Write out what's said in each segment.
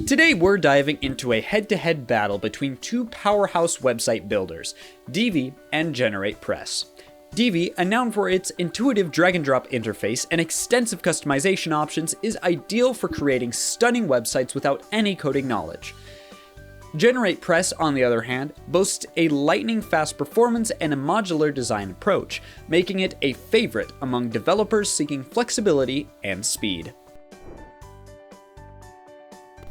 Today we're diving into a head-to-head battle between two powerhouse website builders, Divi and GeneratePress. Divi, a noun for its intuitive drag-and-drop interface and extensive customization options, is ideal for creating stunning websites without any coding knowledge. GeneratePress, on the other hand, boasts a lightning-fast performance and a modular design approach, making it a favorite among developers seeking flexibility and speed.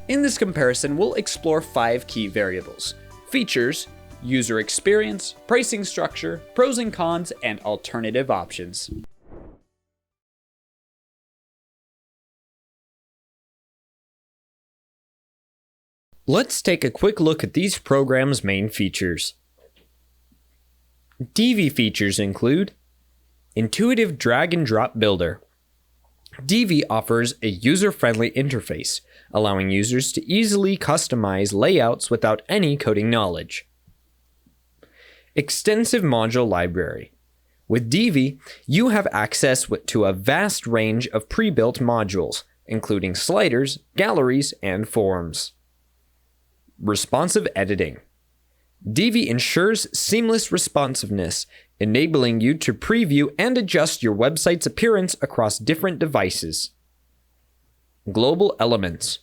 In this comparison, we'll explore 5 key variables: features, user experience, pricing structure, pros and cons, and alternative options. Let's take a quick look at these programs' main features. Divi features include intuitive drag-and-drop builder. Divi offers a user-friendly interface, allowing users to easily customize layouts without any coding knowledge. Extensive module library. With Divi, you have access to a vast range of pre-built modules, including sliders, galleries, and forms. Responsive editing. Divi ensures seamless responsiveness, enabling you to preview and adjust your website's appearance across different devices. Global elements.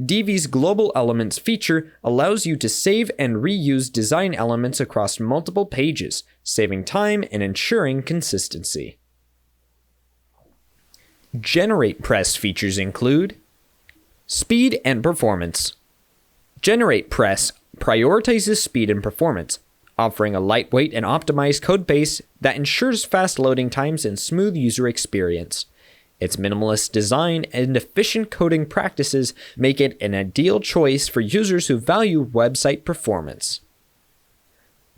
Divi's Global Elements feature allows you to save and reuse design elements across multiple pages, saving time and ensuring consistency. GeneratePress features include speed and performance. GeneratePress prioritizes speed and performance, offering a lightweight and optimized codebase that ensures fast loading times and smooth user experience. Its minimalist design and efficient coding practices make it an ideal choice for users who value website performance.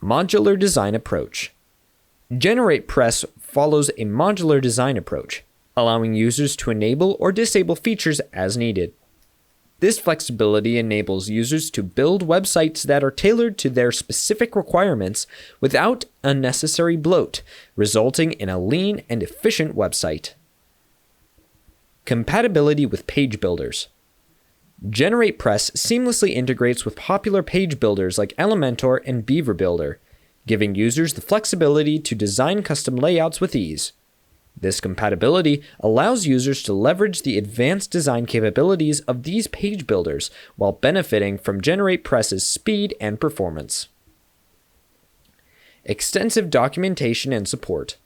Modular design approach. GeneratePress follows a modular design approach, allowing users to enable or disable features as needed. This flexibility enables users to build websites that are tailored to their specific requirements without unnecessary bloat, resulting in a lean and efficient website. Compatibility with page builders. GeneratePress seamlessly integrates with popular page builders like Elementor and Beaver Builder, giving users the flexibility to design custom layouts with ease. This compatibility allows users to leverage the advanced design capabilities of these page builders while benefiting from GeneratePress's speed and performance. Extensive documentation and support.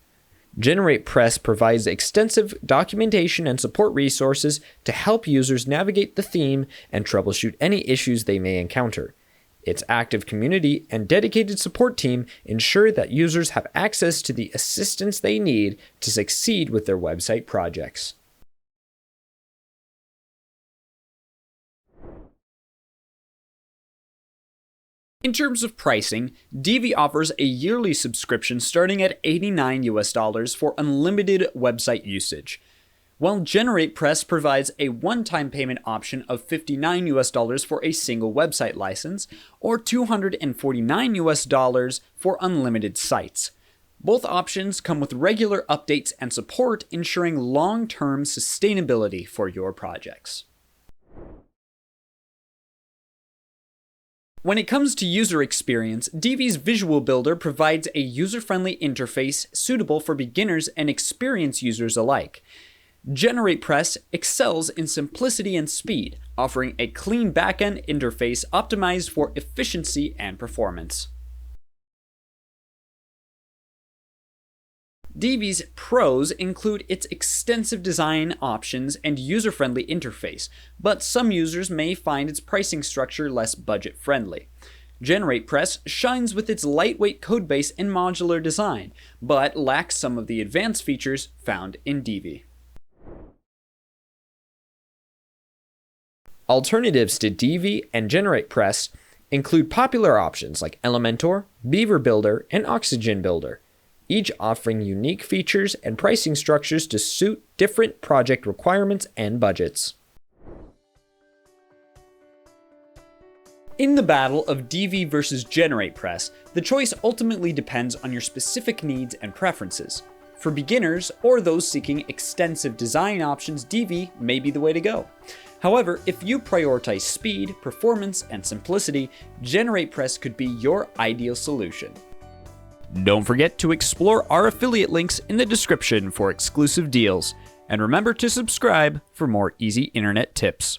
GeneratePress provides extensive documentation and support resources to help users navigate the theme and troubleshoot any issues they may encounter. Its active community and dedicated support team ensure that users have access to the assistance they need to succeed with their website projects. In terms of pricing, Divi offers a yearly subscription starting at $89 for unlimited website usage, while GeneratePress provides a one-time payment option of $59 for a single website license, or $249 for unlimited sites. Both options come with regular updates and support, ensuring long-term sustainability for your projects. When it comes to user experience, Divi's Visual Builder provides a user-friendly interface suitable for beginners and experienced users alike. GeneratePress excels in simplicity and speed, offering a clean backend interface optimized for efficiency and performance. Divi's pros include its extensive design options and user-friendly interface, but some users may find its pricing structure less budget-friendly. GeneratePress shines with its lightweight codebase and modular design, but lacks some of the advanced features found in Divi. Alternatives to Divi and GeneratePress include popular options like Elementor, Beaver Builder, and Oxygen Builder, each offering unique features and pricing structures to suit different project requirements and budgets. In the battle of Divi versus GeneratePress, the choice ultimately depends on your specific needs and preferences. For beginners or those seeking extensive design options, Divi may be the way to go. However, if you prioritize speed, performance, and simplicity, GeneratePress could be your ideal solution. Don't forget to explore our affiliate links in the description for exclusive deals, and remember to subscribe for more easy internet tips.